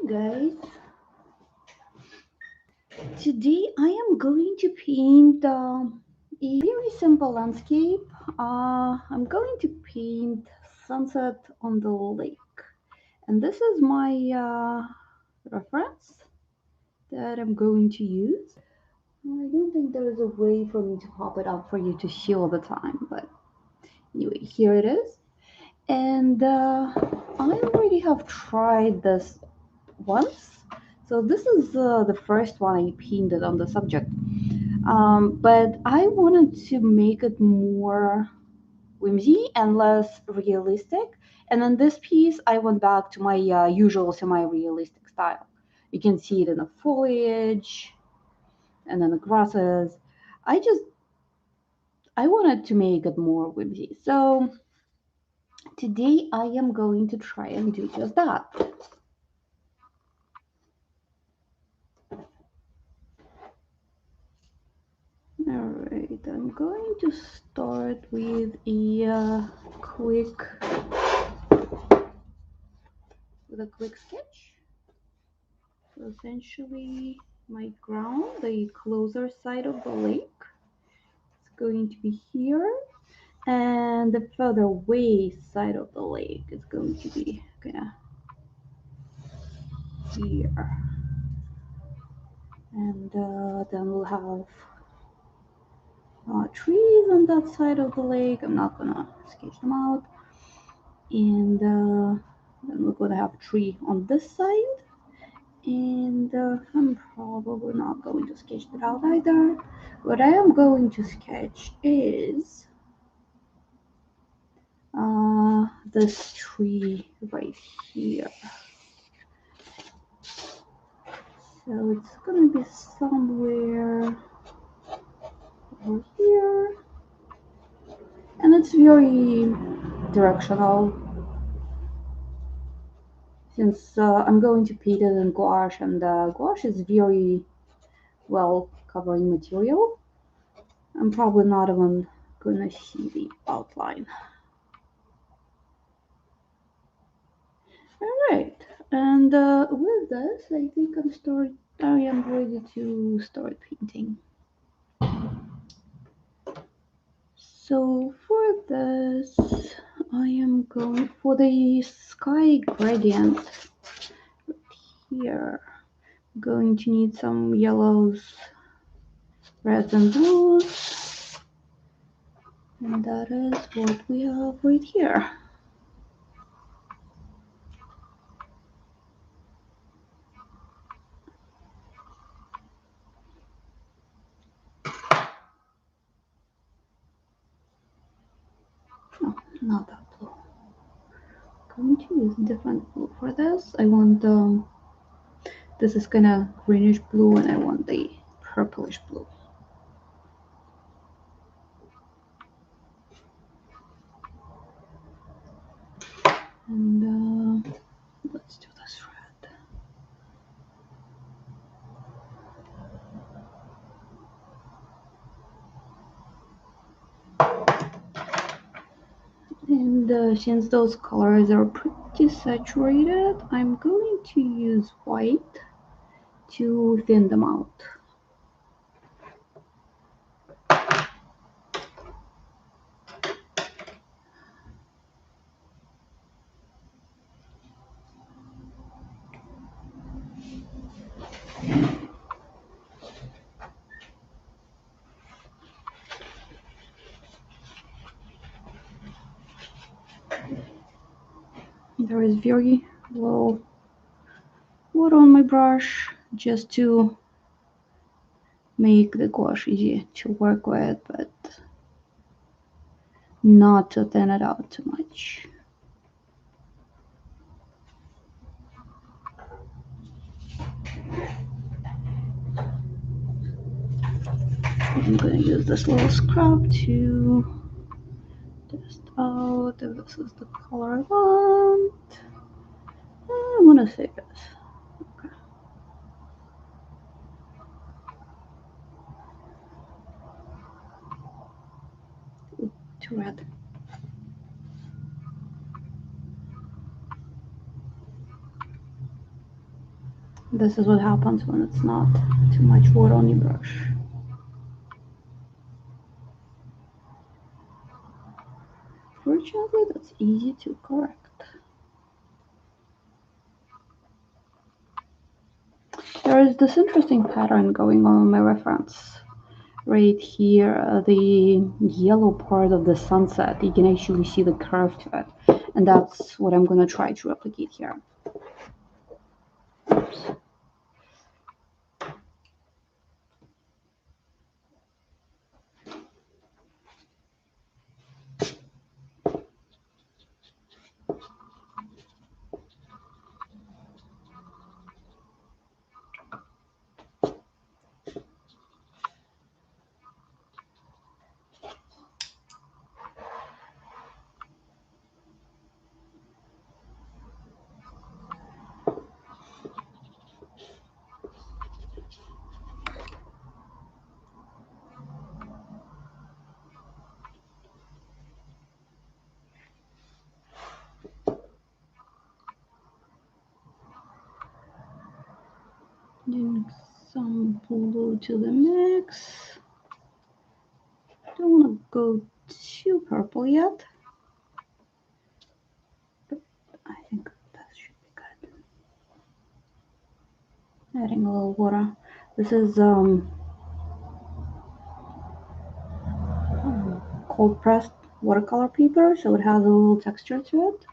Guys, today I am going to paint a very simple landscape. I'm going to paint sunset on the lake, and this is my reference that I'm going to use. I don't think there is a way for me to pop it up for you to see all the time, but anyway, here it is. And I already have tried this once. So this is the first one I painted on the subject. But I wanted to make it more whimsy and less realistic. And in this piece, I went back to my usual semi-realistic style. You can see it in the foliage and then the grasses. I just I wanted to make it more whimsy. So today I am going to try and do just that. Alright, I'm going to start with a quick sketch. So essentially my ground, the closer side of the lake, is going to be here, and the further away side of the lake is going to be kinda here. And then we'll have trees on that side of the lake. I'm not gonna sketch them out. And then we're gonna have a tree on this side. And I'm probably not going to sketch that out either. What I am going to sketch is this tree right here. So it's gonna be somewhere over here, and it's very directional since I'm going to paint it in gouache, and gouache is very well covering material. I'm probably not even gonna see the outline. Alright, and with this, I think I am ready to start painting. So for this, I am going for the sky gradient right here. I'm going to need some yellows, reds, and blues, and that is what we have right here. No, not that blue. I'm going to use different blue for this. I want this is kind of greenish blue, and I want the purplish blue. And let's do this red. And since those colors are pretty saturated, I'm going to use white to thin them out. There is very little water on my brush just to make the gouache easy to work with, but not to thin it out too much. I'm going to use this little scrub to test out if this is the color I want. I want to say this. Okay. Too red. This is what happens when it's not too much water on your brush. Fortunately, that's easy to correct. There is this interesting pattern going on in my reference. Right here, the yellow part of the sunset, you can actually see the curve to it. And that's what I'm going to try to replicate here. Oops. Doing some blue to the mix. Don't want to go too purple yet, but I think that should be good. Adding a little water. This is cold pressed watercolor paper, so it has a little texture to it.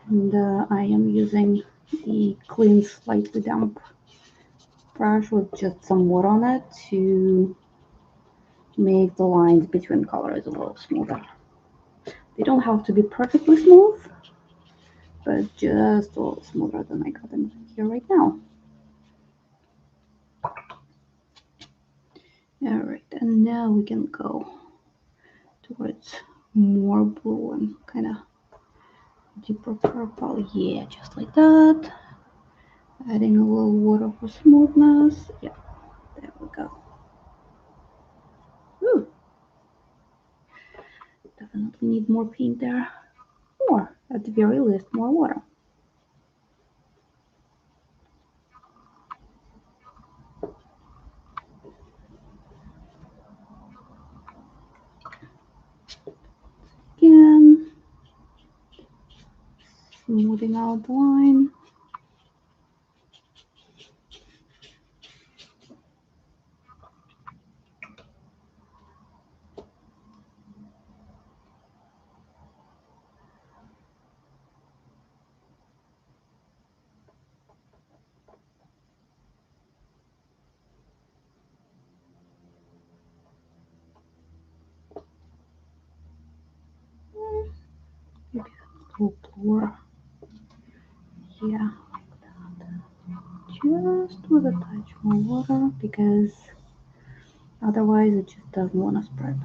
And I am using the clean, slightly damp brush with just some water on it to make the lines between colors a little smoother. They don't have to be perfectly smooth, but just a little smoother than I got them here right now. Alright, and now we can go towards more blue and kind of deeper purple. Yeah, just like that. Adding a little water for smoothness. Yeah, there we go. Ooh, definitely need more paint there. Or, at the very least, more water. Again, smoothing out the line. Maybe a little bluer. Yeah, like that. Just with a touch more water because otherwise it just doesn't want to spread.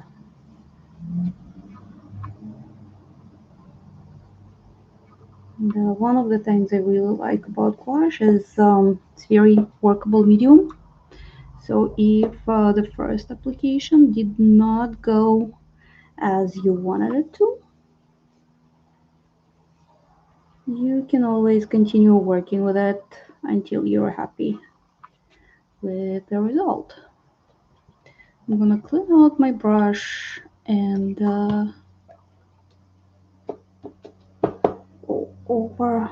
And, one of the things I really like about gouache is it's very workable medium. So if the first application did not go as you wanted it to, you can always continue working with it until you're happy with the result. I'm gonna clean out my brush and go over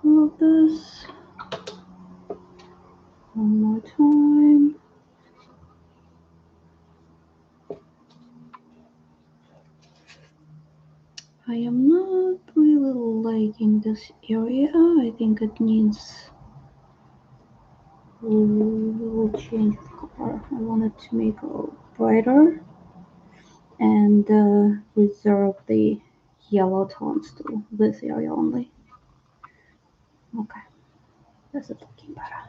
all of this one more time. I am not really liking this area. I think it needs a little change of color. I want it to make it brighter and reserve the yellow tones to this area only. Okay, this is looking better.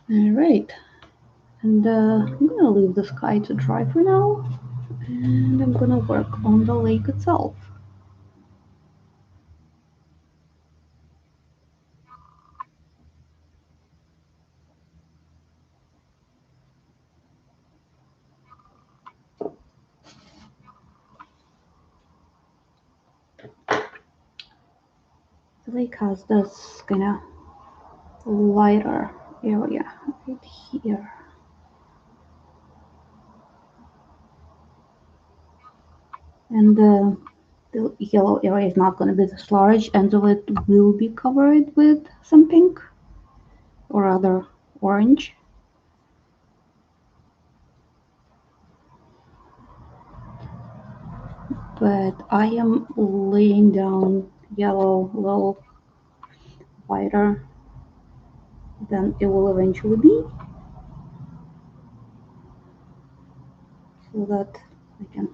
Alright, and I'm gonna leave the sky to dry for now, and I'm gonna work on the lake itself. The lake has this kind of lighter area right here. And the yellow area is not going to be this large, and so it will be covered with some pink or rather orange. But I am laying down yellow a little wider than it will eventually be, so that I can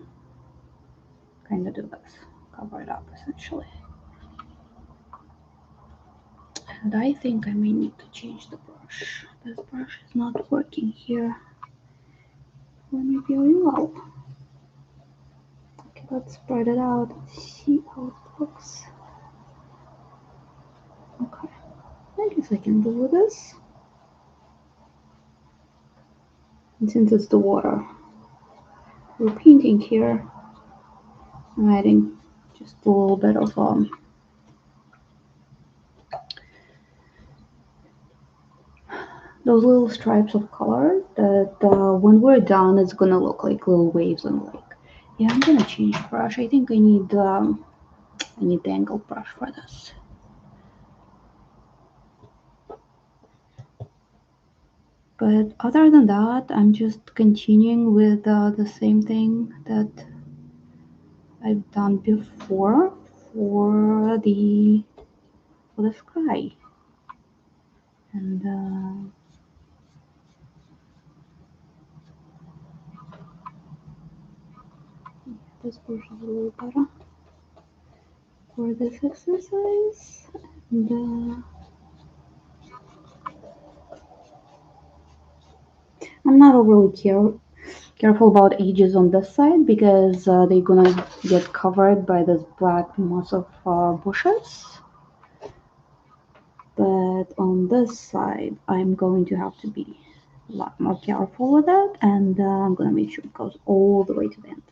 kind of do this, cover it up essentially. And I think I may need to change the brush. This brush is not working here for me very well. Okay, let's spread it out and see how it looks. Okay, I guess I can do this. And since it's the water we're painting here, I'm adding just a little bit of those little stripes of color that when we're done it's gonna look like little waves on the lake. Yeah, I'm gonna change brush. I think I need the angled brush for this. But other than that, I'm just continuing with the same thing that I've done before for the sky. And this brush is a little better for this exercise. And I'm not overly careful about edges on this side because they're gonna get covered by this black moss of bushes. But on this side, I'm going to have to be a lot more careful with it, and I'm gonna make sure it goes all the way to the end,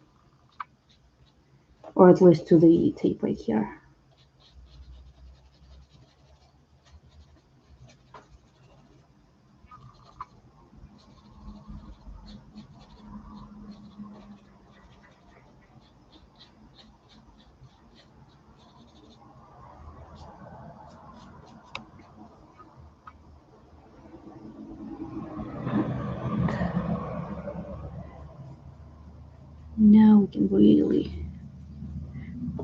or at least to the tape right here. Now we can really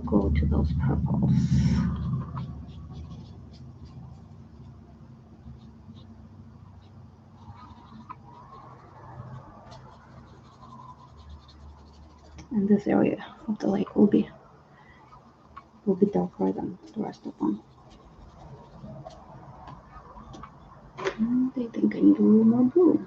go to those purples. And this area of the lake will be darker than the rest of them. And I think I need a little more blue.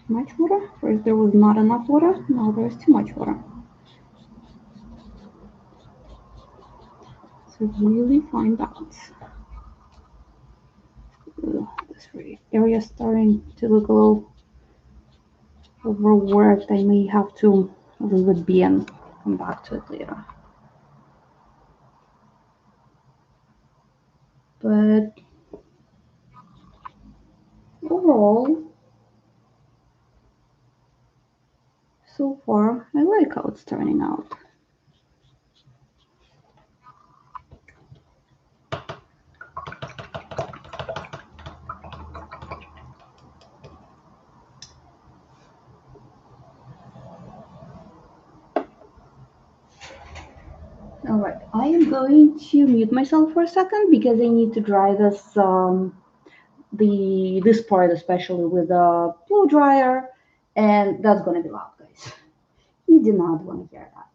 Too much water? First there was not enough water, now there's too much water. It's a really fine balance. This area is starting to look a little overworked. I may have to leave it be and come back to it later. But overall, so far, I like how it's turning out. Alright, I am going to mute myself for a second because I need to dry this this part especially with a blow dryer, and that's gonna be loud, guys. You do not want to hear that.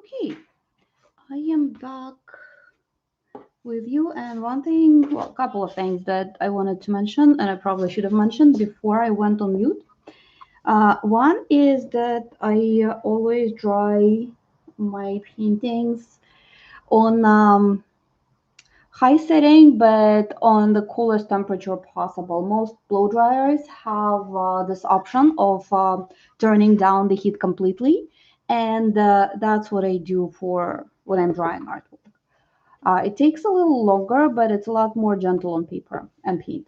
Okay, I am back with you, and one thing, well, a couple of things that I wanted to mention, and I probably should have mentioned before I went on mute. One is that I always dry my paintings on high setting, but on the coolest temperature possible. Most blow dryers have this option of turning down the heat completely, and that's what I do for when I'm drying artwork. It takes a little longer, but it's a lot more gentle on paper and paint.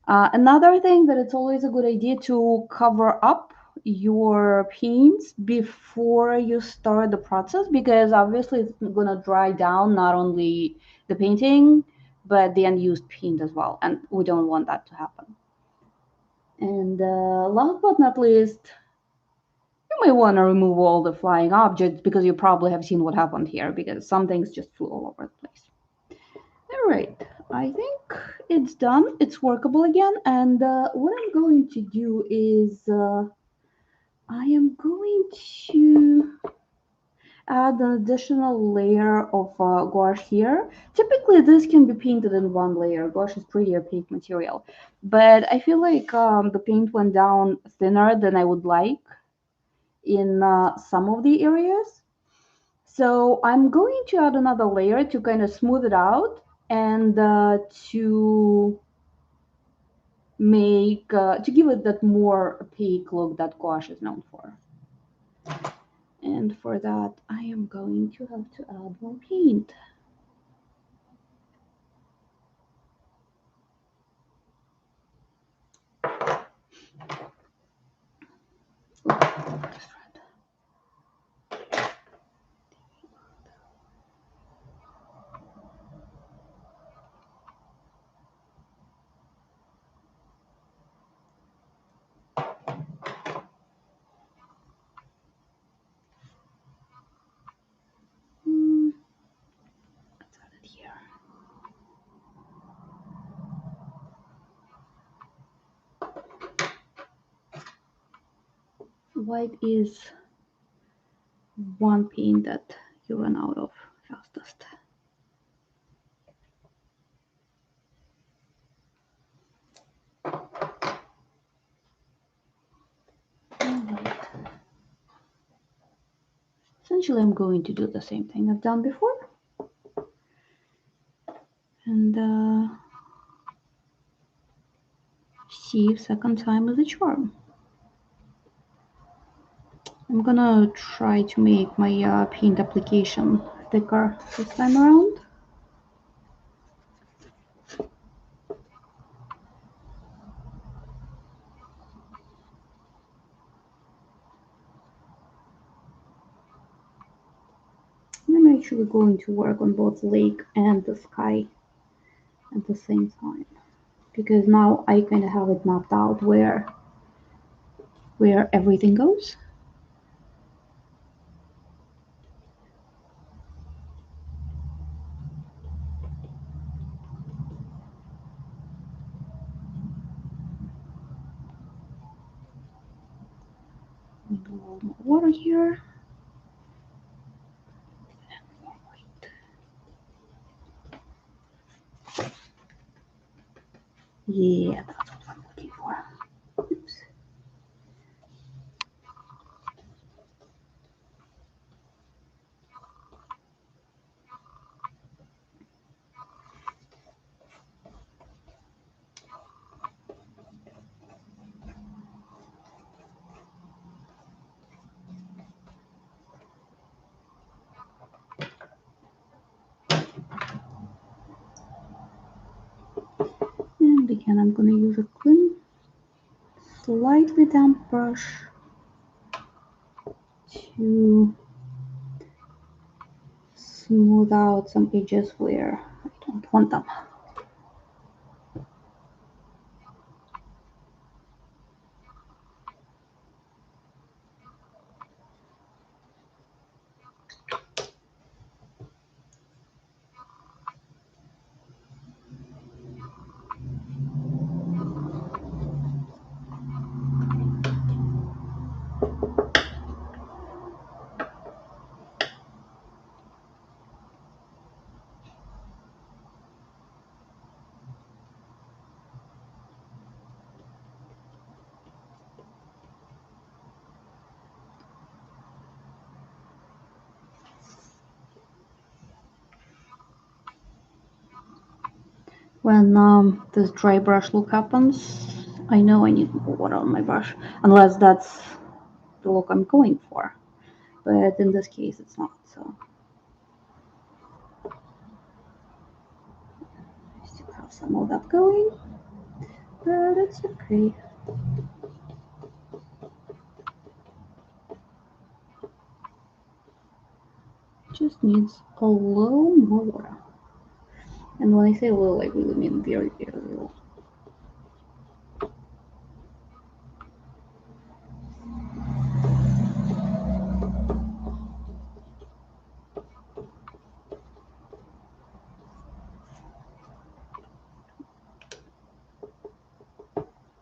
Another thing that it's always a good idea to cover up your paints before you start the process, because obviously it's going to dry down not only the painting but the unused paint as well, and we don't want that to happen. And last but not least, you may want to remove all the flying objects, because you probably have seen what happened here, because some things just flew all over the place. All right, I think it's done. It's workable again. And what I'm going to do is I am going to add an additional layer of gouache here. Typically, this can be painted in one layer. Gouache is pretty opaque material. But I feel like the paint went down thinner than I would like in some of the areas. So I'm going to add another layer to kind of smooth it out, and to make to give it that more opaque look that gouache is known for. And for that, I am going to have to add more paint. Let's add it here. White is one paint that you run out of fastest. Alright. Essentially, I'm going to do the same thing I've done before. And see if second time is a charm. I'm gonna try to make my paint application thicker this time around. I'm actually going to work on both the lake and the sky at the same time, because now I kind of have it mapped out where everything goes. Maybe a little more water here. And more white. Yeah, that's what I'm looking for. Oops. And again, I'm going to use a clean, slightly damp brush to smooth out some edges where I don't want them. When this dry brush look happens, I know I need more water on my brush, unless that's the look I'm going for. But in this case, it's not. So I still have some of that going, but it's okay. Just needs a little more water. And when I say little, I really mean very, very little.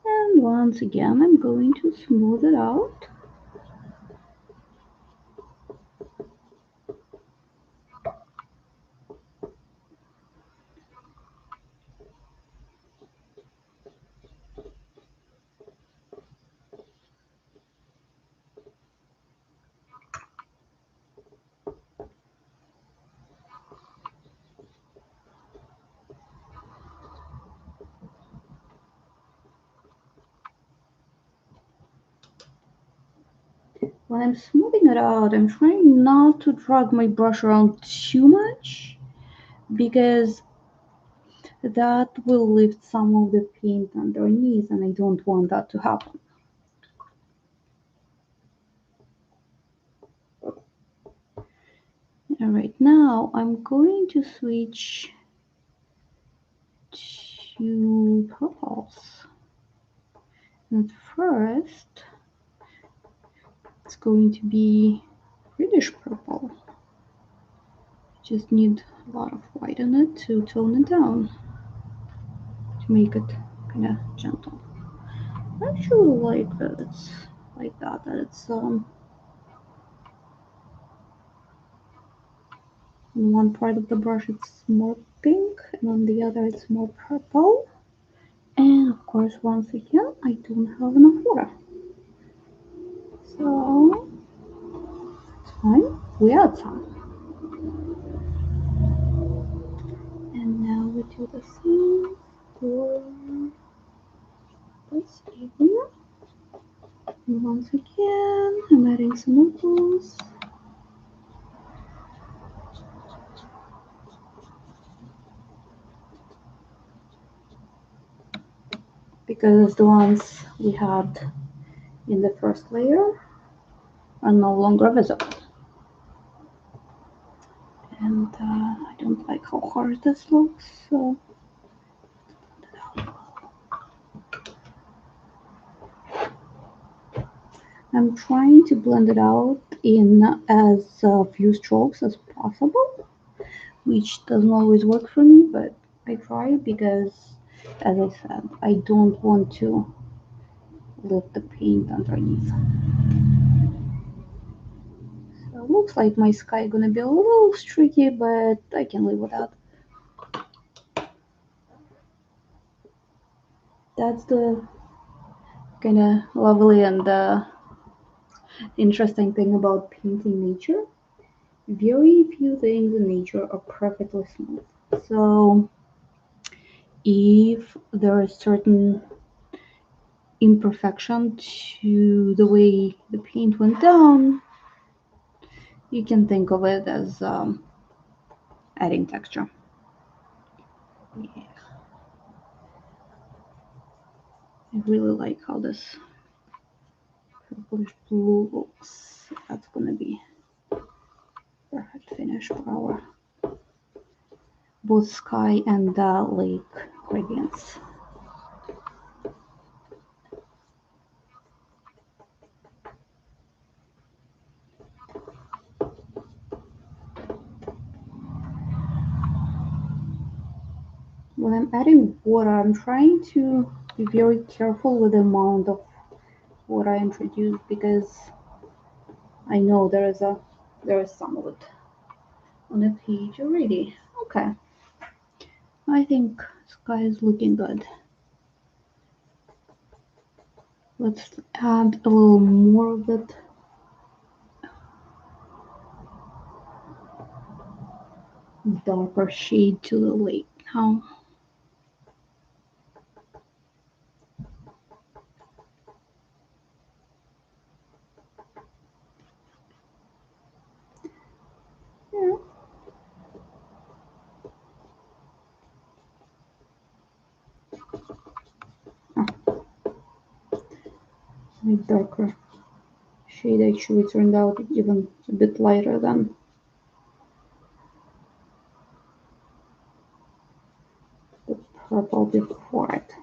And once again, I'm going to smooth it out. When I'm smoothing it out, I'm trying not to drag my brush around too much because that will lift some of the paint underneath and I don't want that to happen. Alright, now I'm going to switch to purples. And first, it's going to be reddish purple. Just need a lot of white in it to tone it down, to make it kind of gentle. I actually like that it's like that it's on one part of the brush it's more pink and on the other it's more purple. And of course, once again, I don't have enough water. So it's fine. We add some. And now we do the same for this area. And once again, I'm adding some of those. Because the ones we had in the first layer are no longer visible. And I don't like how hard this looks, so I'm trying to blend it out in as few strokes as possible, which doesn't always work for me, but I try because, as I said, I don't want to lift the paint underneath. So it looks like my sky is gonna be a little streaky, but I can live with that. That's the kind of lovely and interesting thing about painting nature. Very few things in nature are perfectly smooth. So if there is certain imperfection to the way the paint went down, you can think of it as adding texture. Yeah. I really like how this purplish blue looks. That's gonna be perfect finish for our both sky and lake gradients. When I'm adding water, I'm trying to be very careful with the amount of water I introduce because I know there is some of it on the page already. Okay, I think sky is looking good. Let's add a little more of that darker shade to the lake now. My darker shade actually turned out even a bit lighter than the purple before it.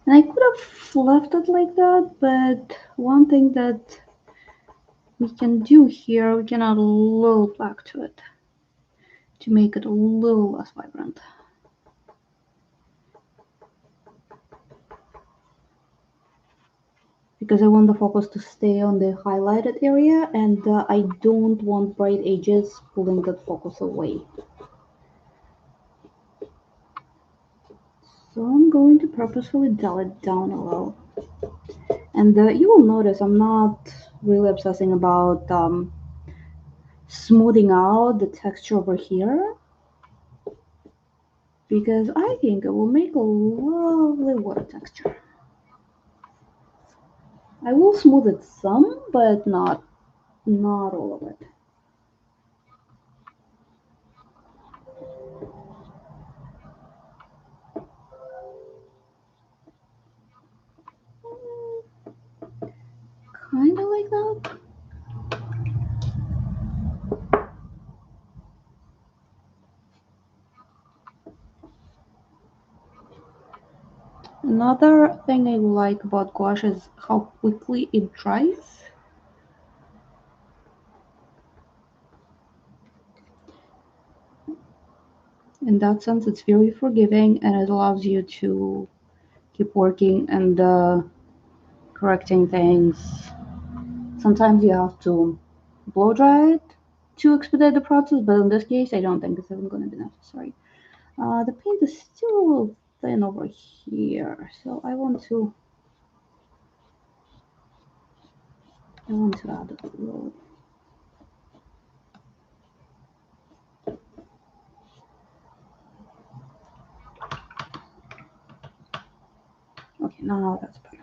And I could have left it like that, but one thing that we can do here, we can add a little black to it to make it a little less vibrant. Because I want the focus to stay on the highlighted area, and I don't want bright edges pulling that focus away. So I'm going to purposefully dull it down a little. And you will notice I'm not really obsessing about smoothing out the texture over here, because I think it will make a lovely water texture. I will smooth it some, but not all of it. Kind of like that. Another thing I like about gouache is how quickly it dries. In that sense, it's very forgiving and it allows you to keep working and correcting things. Sometimes you have to blow dry it to expedite the process, but in this case, I don't think it's even going to be necessary. The paint is still a little thin over here, so I want to add a little. Okay, now that's better.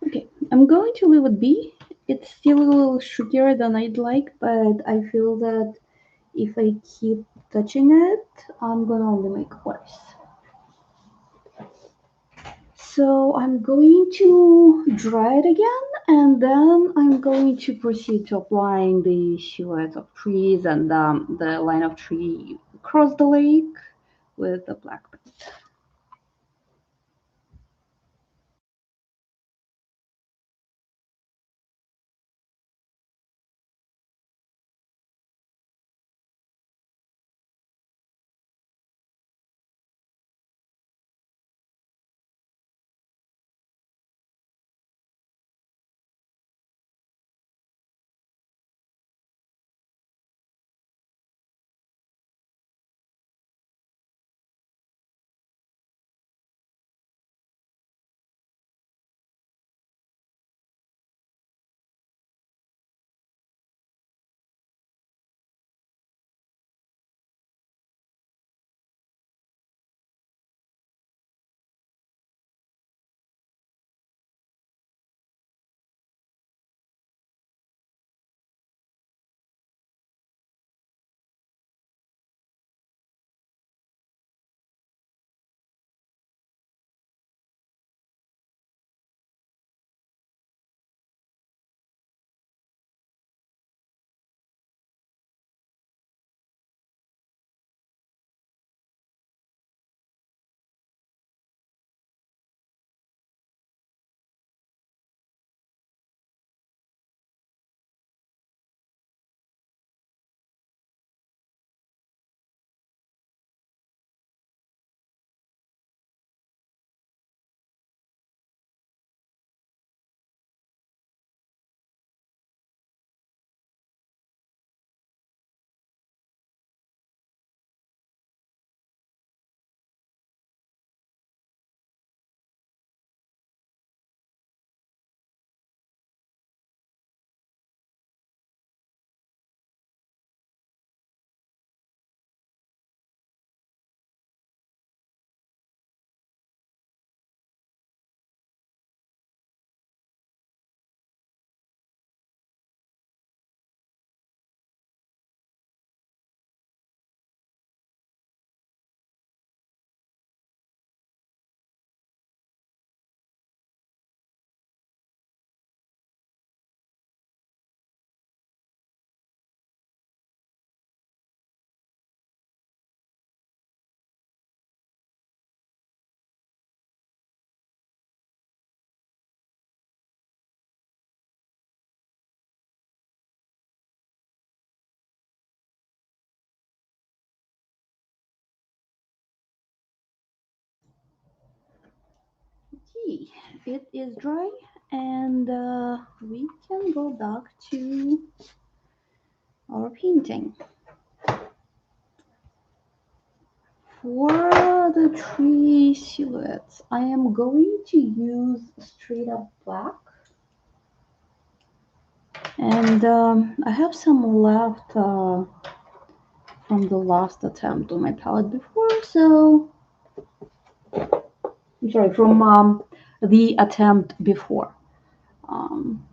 Okay, I'm going to leave it be. It's still a little trickier than I'd like, but I feel that if I keep touching it, I'm gonna only make it worse. So I'm going to dry it again, and then I'm going to proceed to applying the silhouette of trees and the line of tree across the lake with the black paint. Okay, it is dry, and we can go back to our painting. For the tree silhouettes, I am going to use straight up black, and I have some left from the last attempt on my palette before, so I'm sorry, from the attempt before. Um,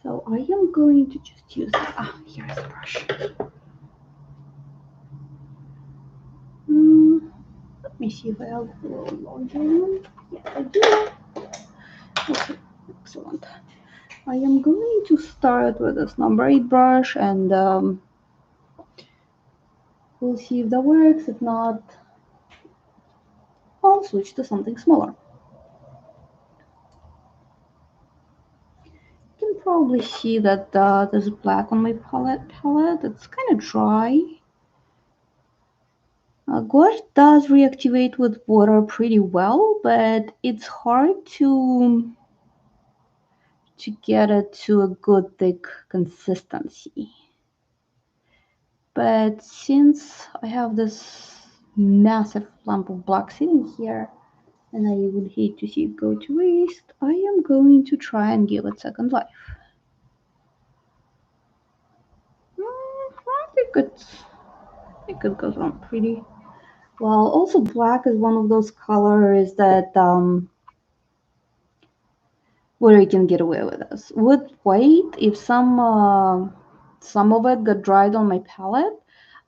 so I am going to just use that. Ah, here's a brush. Let me see if I have a little larger one. Yes, I do. Okay, excellent. I am going to start with this number 8 brush, and we'll see if that works. If not, I'll switch to something smaller. You can probably see that there's black on my palette. It's kind of dry. Gouache does reactivate with water pretty well, but it's hard to get it to a good thick consistency. But since I have this massive lump of black sitting here, and I would hate to see it go to waste, I am going to try and give it second life. I think it goes on pretty well. Also, black is one of those colors that where you can get away with this. With white, if some of it got dried on my palette,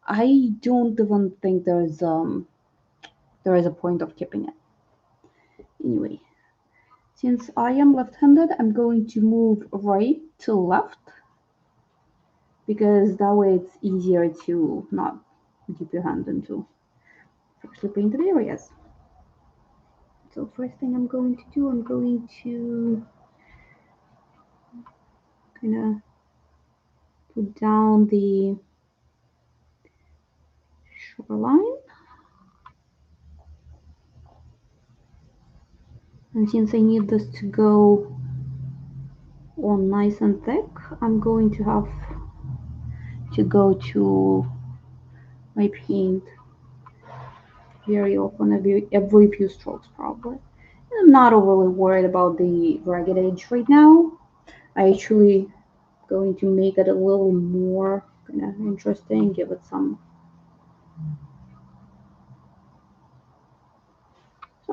I don't even think there is a point of keeping it. Anyway, since I am left-handed, I'm going to move right to left because that way it's easier to not dip your hand into freshly painted areas. So first thing I'm going to do, I'm going to kind of put down the shoreline. And since I need this to go on nice and thick, I'm going to have to go to my paint very often, every few strokes probably. And I'm not overly worried about the ragged edge right now. I actually going to make it a little more kind of interesting, give it some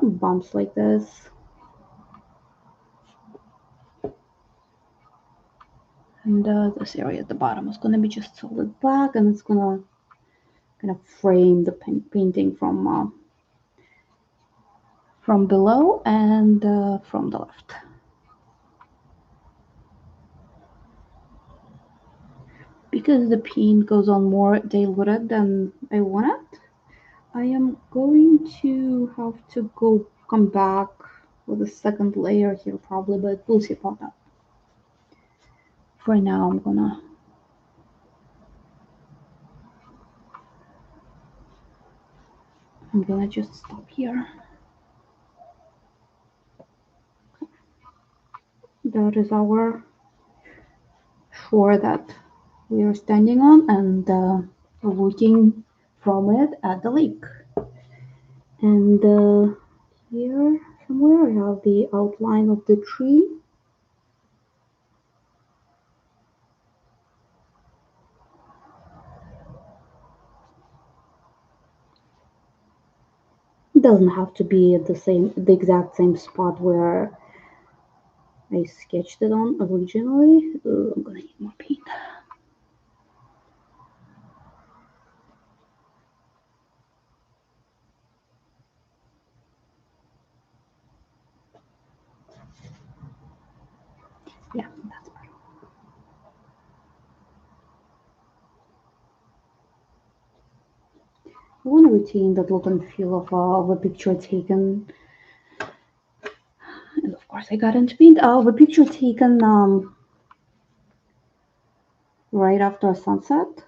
bumps like this. And this area at the bottom is going to be just solid black, and it's going to kind of frame the painting from below and from the left. Because the paint goes on more diluted than I want it, I am going to have to come back with a second layer here probably, but we'll see about that. For now, I'm gonna just stop here. That is our shore that we are standing on, and looking from it at the lake. And here somewhere I have the outline of the tree. It doesn't have to be at the exact same spot where I sketched it on originally. I'm gonna need more paint. Yeah, that's better. I want to retain that look and feel of a picture taken. And of course, I got into paint. Of a picture taken right after sunset,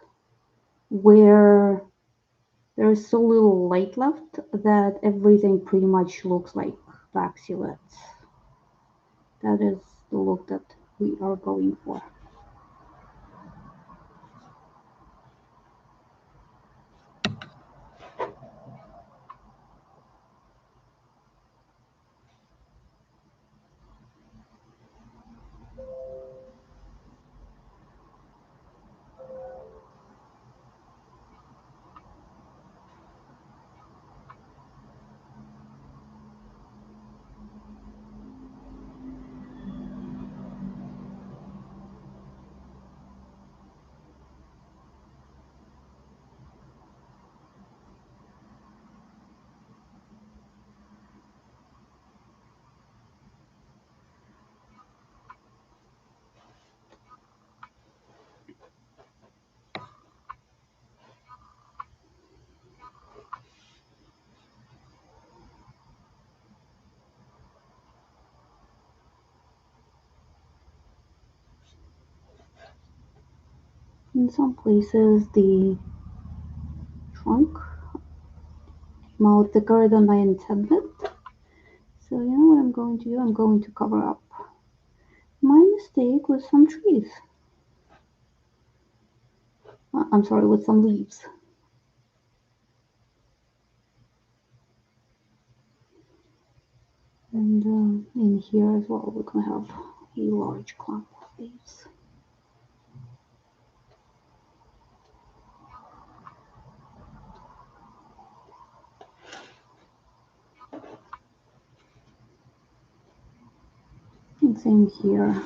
where there is so little light left that everything pretty much looks like black silhouettes. That is the look that we are going for. In some places, the trunk came out thicker than I intended. So you know what I'm going to do? I'm going to cover up my mistake with some trees. I'm sorry, with some leaves. And in here as well, we're going to have a large clump of leaves. And same here.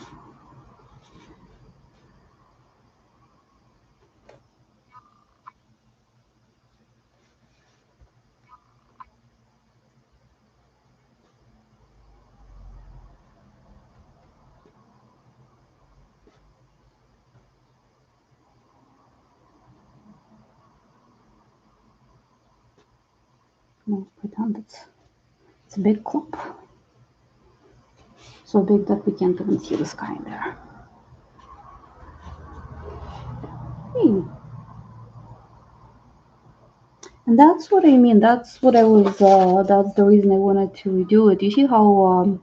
Let's pretend it's a big clump. So big that we can't even see the sky in there. Hey. And that's what I mean. That's what I was. That's the reason I wanted to redo it. You see how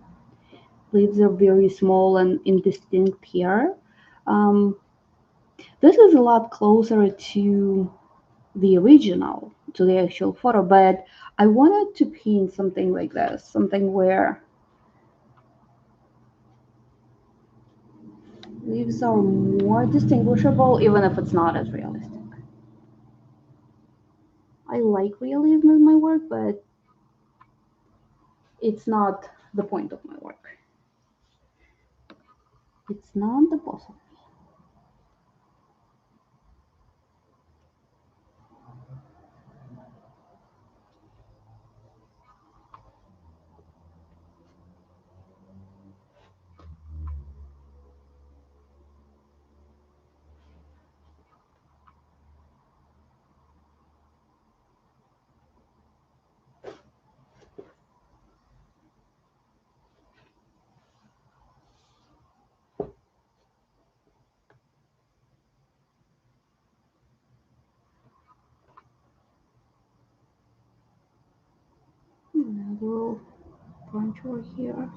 leaves are very small and indistinct here. Um, this is a lot closer to the original, to the actual photo, but I wanted to paint something like this, something where leaves are more distinguishable, even if it's not as realistic. I like realism in my work, but it's not the point of my work. It's not the boss of me. Another little branch over here.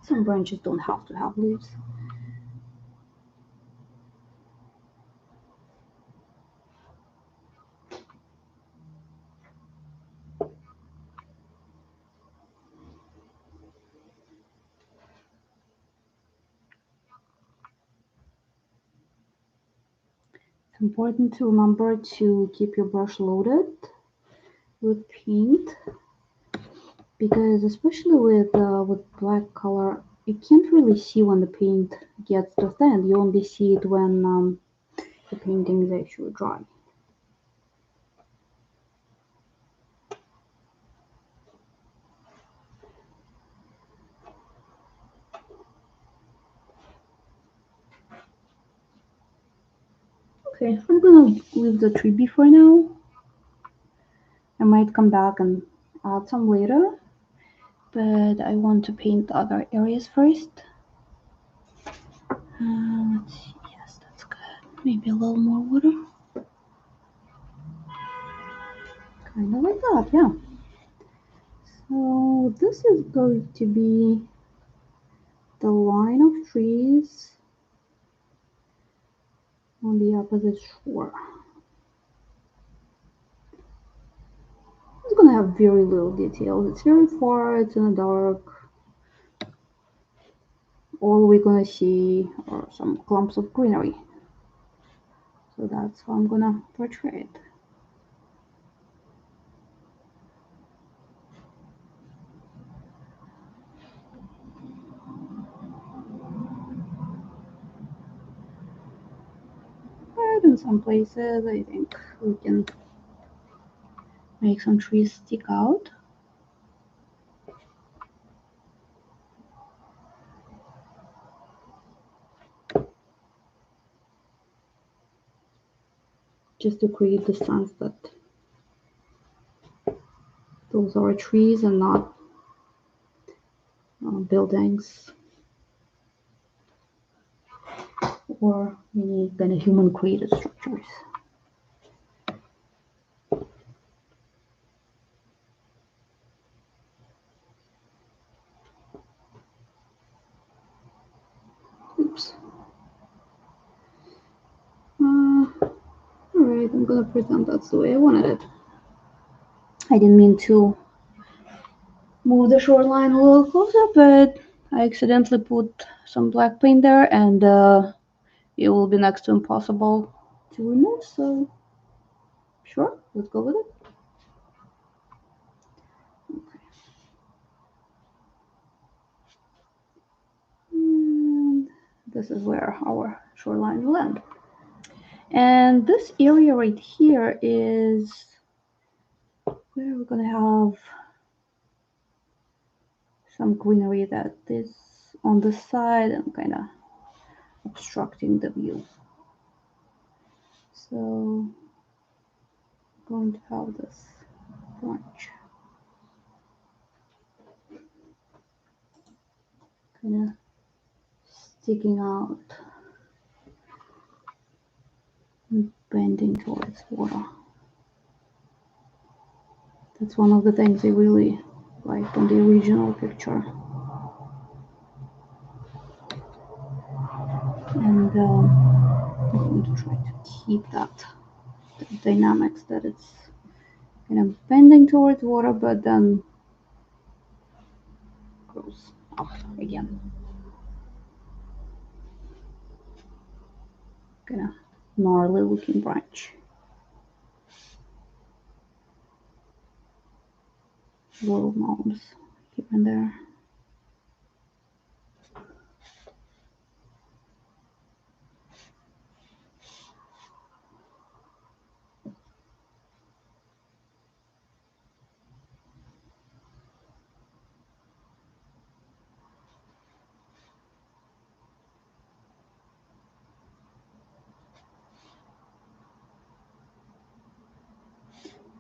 Some branches don't have to have leaves. It's important to remember to keep your brush loaded with paint, because especially with black color, you can't really see when the paint gets to thin. You only see it when the painting is actually dry. Okay, I'm gonna leave the tree be for now. I might come back and add some later. but I want to paint other areas first. Let's see. Yes, that's good. Maybe a little more water. Kind of like that, yeah. So this is going to be the line of trees on the opposite shore. It's gonna have very little details. It's very far, it's in the dark. All we're gonna see are some clumps of greenery. So that's how I'm gonna portray it. But in some places, I think we can make some trees stick out. Just to create the sense that those are trees and not buildings or any kind of human created structures. Oops. Alright, I'm gonna pretend that's the way I wanted it. I didn't mean to move the shoreline a little closer, but I accidentally put some black paint there, and it will be next to impossible to remove, so sure, let's go with it. Okay. And this is where our shoreline will end. And this area right here is where we're gonna have some greenery that is on the side and kind of obstructing the view. So I'm going to have this branch kind of sticking out and bending towards water. That's one of the things I really liked on the original picture. And I'm going to try to keep that the dynamics that it's kind of bending towards water, but then goes up again. Kind of gnarly looking branch. Little mounds here and there.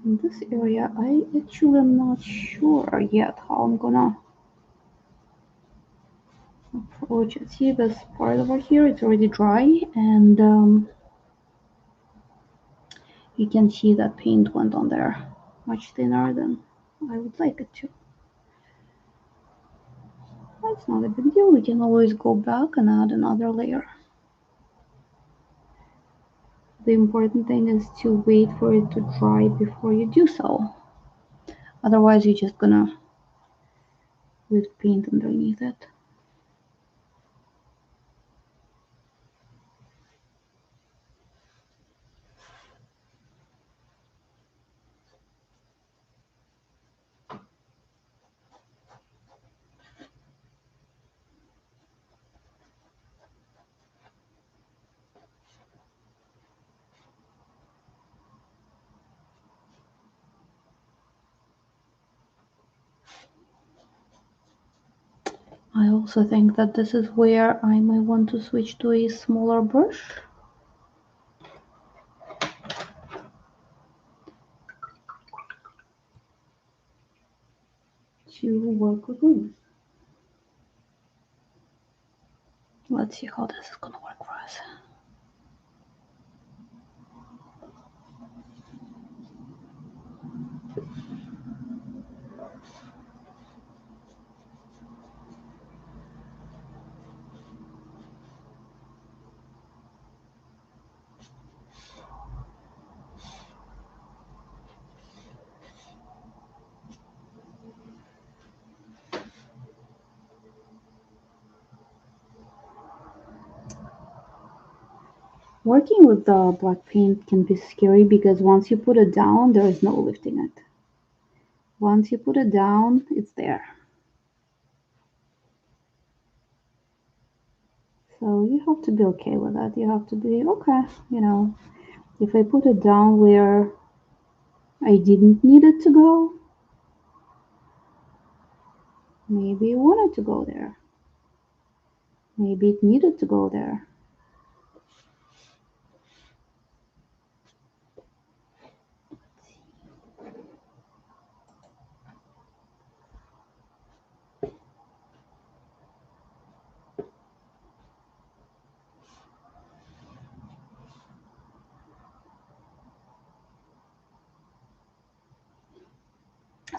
In this area, I actually am not sure yet how I'm gonna approach it. See this part over here, it's already dry, and you can see that paint went on there much thinner than I would like it to. That's not a big deal, we can always go back and add another layer. The important thing is to wait for it to dry before you do so. Otherwise, you're just gonna with paint underneath it. I also think that this is where I might want to switch to a smaller brush. to work with leaves. Let's see how this is gonna work for us. Working with the black paint can be scary because once you put it down, there is no lifting it. Once you put it down, it's there. So you have to be okay with that. You have to be okay, if I put it down where I didn't need it to go, maybe it wanted to go there. Maybe it needed to go there.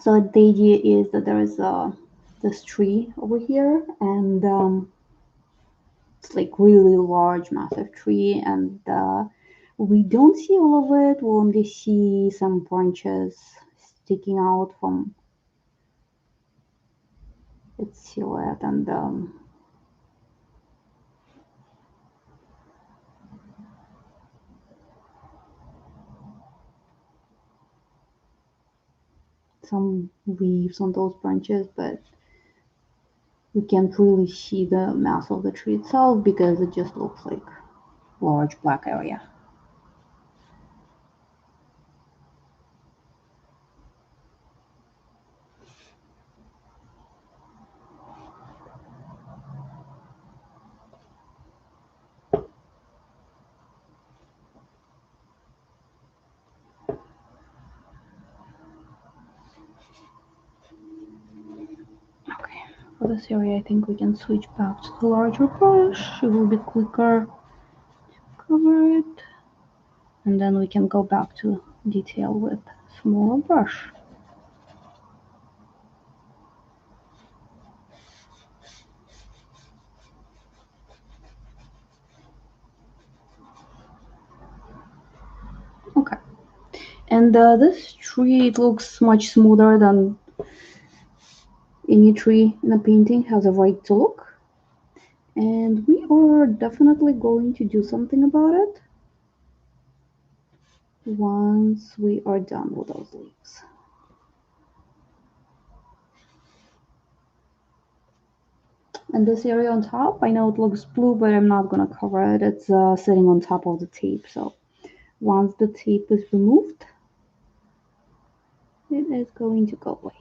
So the idea is that there is this tree over here, and it's like really large, massive tree, and we don't see all of it. We only see some branches sticking out from its silhouette, and some leaves on those branches, but we can't really see the mass of the tree itself because it just looks like large black area. Okay, for this area I think we can switch back to the larger brush. It will be quicker to cover it, and then we can go back to detail with smaller brush. Okay, and this tree, it looks much smoother than any tree in a painting has a right to look, and we are definitely going to do something about it once we are done with those leaves. And this area on top, I know it looks blue, but I'm not gonna cover it. It's sitting on top of the tape, so once the tape is removed, it is going to go away.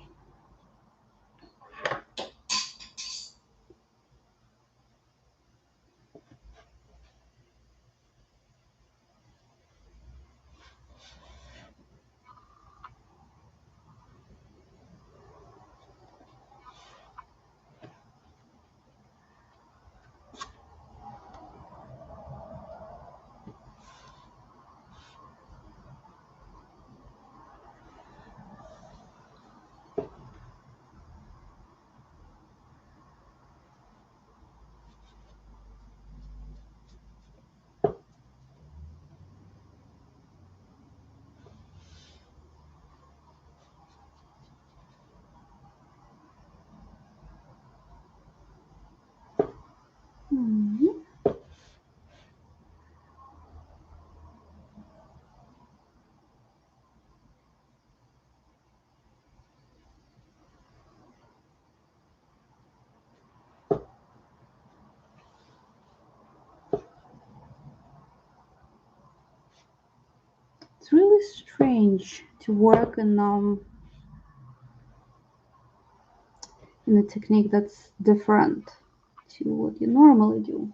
Mhm. It's really strange to work in a technique that's different to what you normally do.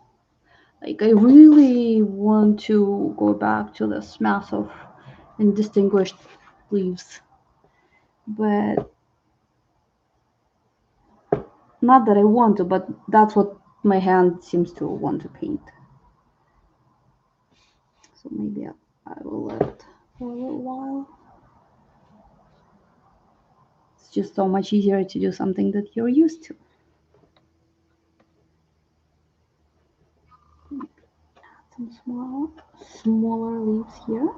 Like, I really want to go back to this massive and distinguished leaves, but Not that I want to, but that's what my hand seems to want to paint. So maybe I will let it for a little while. It's just so much easier to do something that you're used to. Some smaller leaves here.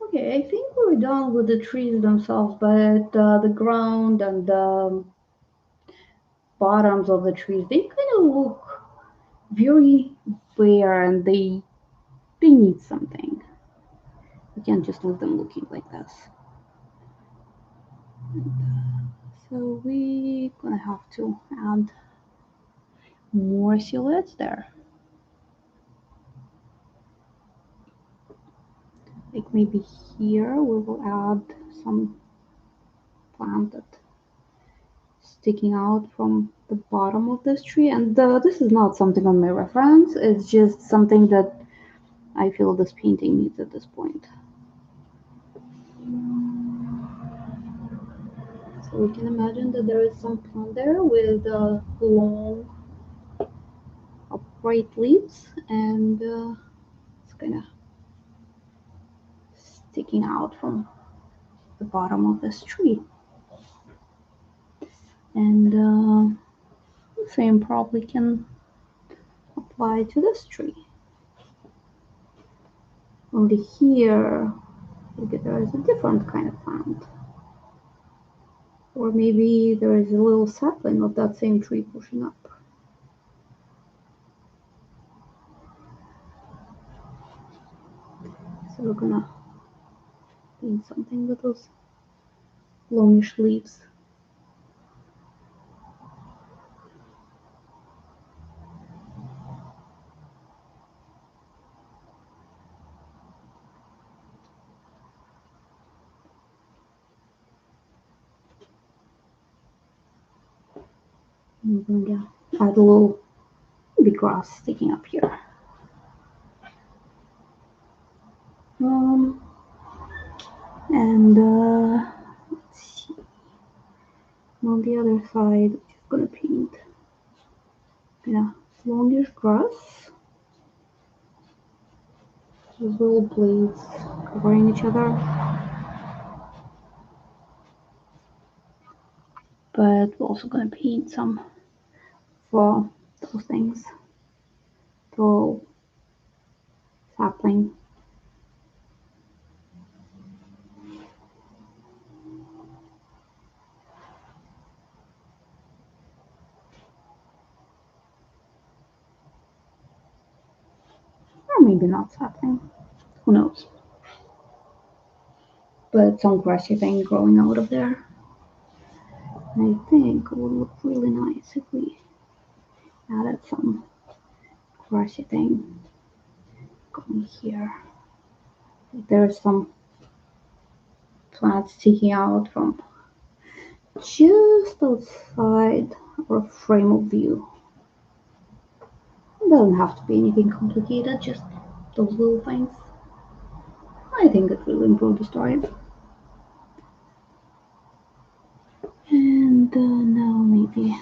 Okay, I think we're done with the trees themselves, but the ground and the bottoms of the trees, they kind of look very bare and they need something. You can't just leave them looking like this. So we're gonna have to add more silhouettes there. Like maybe here we will add some plant that sticking out from the bottom of this tree. And this is not something on my reference. It's just something that I feel this painting needs at this point. So we can imagine that there is some plant there with long upright leaves, and it's kind of sticking out from the bottom of this tree. And the same probably can apply to this tree. Only here, maybe there is a different kind of plant. Or maybe there is a little sapling of that same tree pushing up. So we're gonna paint something with those longish leaves. I'm gonna add a little big grass sticking up here. Um, and let's see. On the other side, I'm just gonna paint longish grass. Those little blades covering each other. But we're also gonna paint some for those things. The sapling. Or maybe not sapling. Who knows? But some grassy thing growing out of there. And I think it would look really nice if we added some grassy thing going here. There's some plants sticking out from just outside our frame of view. It doesn't have to be anything complicated, just those little things. I think it will improve the story. And now maybe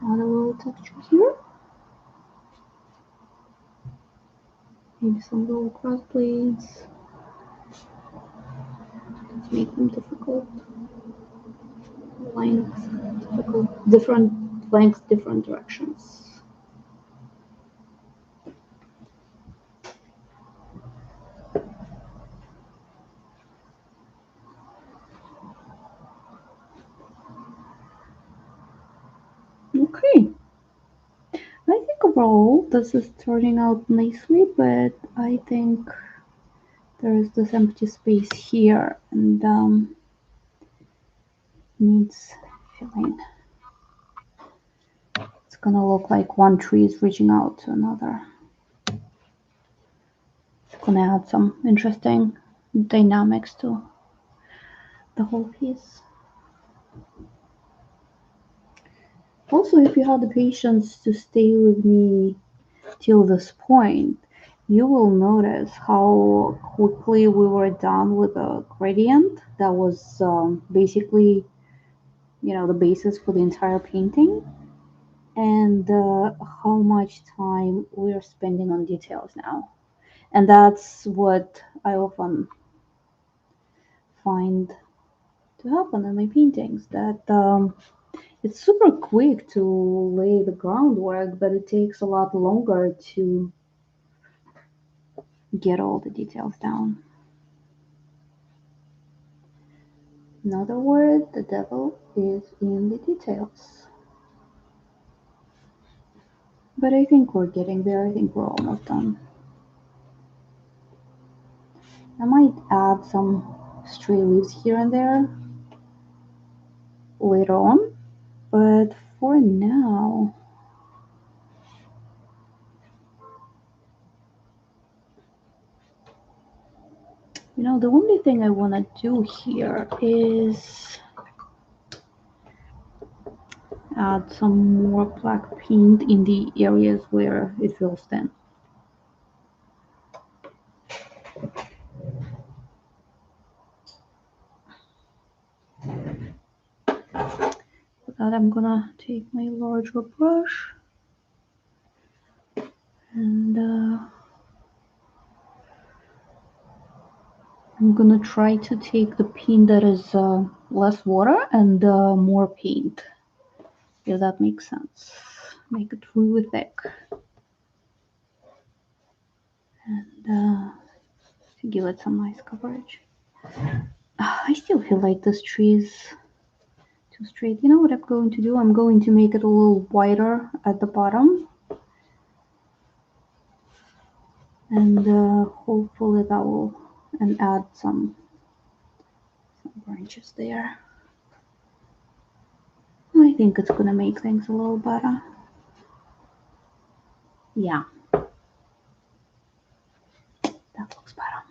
add a little texture here. Maybe some little grass blades. Let's make them difficult lengths, different lengths, different directions. Okay. I think overall this is turning out nicely, but I think there is this empty space here and needs filling. It's gonna look like one tree is reaching out to another. It's gonna add some interesting dynamics to the whole piece. Also, if you had the patience to stay with me till this point, you will notice how quickly we were done with the gradient that was basically, the basis for the entire painting, and how much time we are spending on details now. And that's what I often find to happen in my paintings, that it's super quick to lay the groundwork, but it takes a lot longer to get all the details down. In other words, the devil is in the details. But I think we're getting there. I think we're almost done. I might add some stray leaves here and there later on, but for now, the only thing I want to do here is add some more black paint in the areas where it feels thin. For that, I'm gonna take my larger brush and I'm gonna try to take the paint that is less water and more paint, if that makes sense. Make it really thick. And to give it some nice coverage. I still feel like this tree is too straight. You know what I'm going to do? I'm going to make it a little wider at the bottom. And hopefully that will, and add some branches there. I think it's gonna make things a little better. Yeah, that looks better.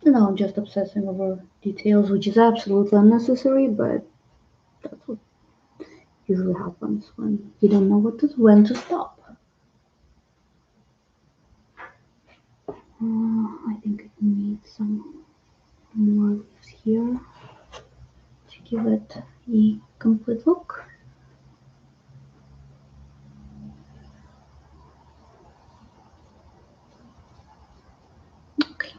Now I'm just obsessing over details, which is absolutely unnecessary, but that's what usually happens when you don't know when to stop. I think it needs some more leaves here to give it a complete look. Okay.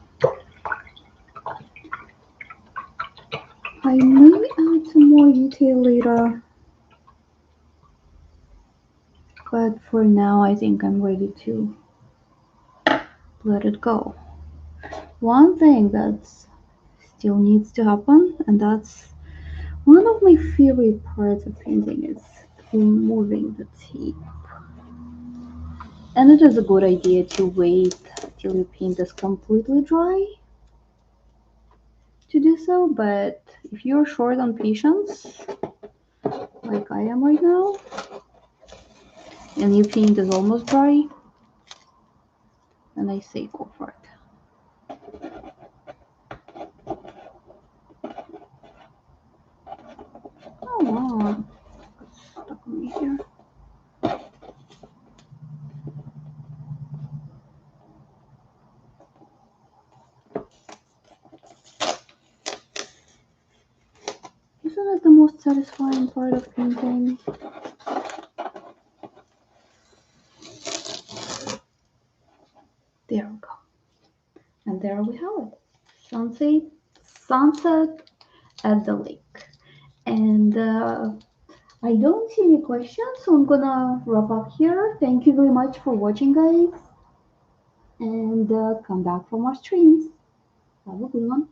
I may add some more detail later, but for now I think I'm ready to let it go. One thing that still needs to happen, and that's one of my favorite parts of painting, is removing the tape. And it is a good idea to wait till your paint is completely dry to do so, but if you're short on patience, like I am right now, and your paint is almost dry, then I say go for it. Come on. Stuck on me here. Isn't it the most satisfying part of painting? There we go. And there we have it. Sunset at the lake. And I don't see any questions, so I'm gonna wrap up here. Thank you very much for watching, guys. And come back for more streams. Have a good one.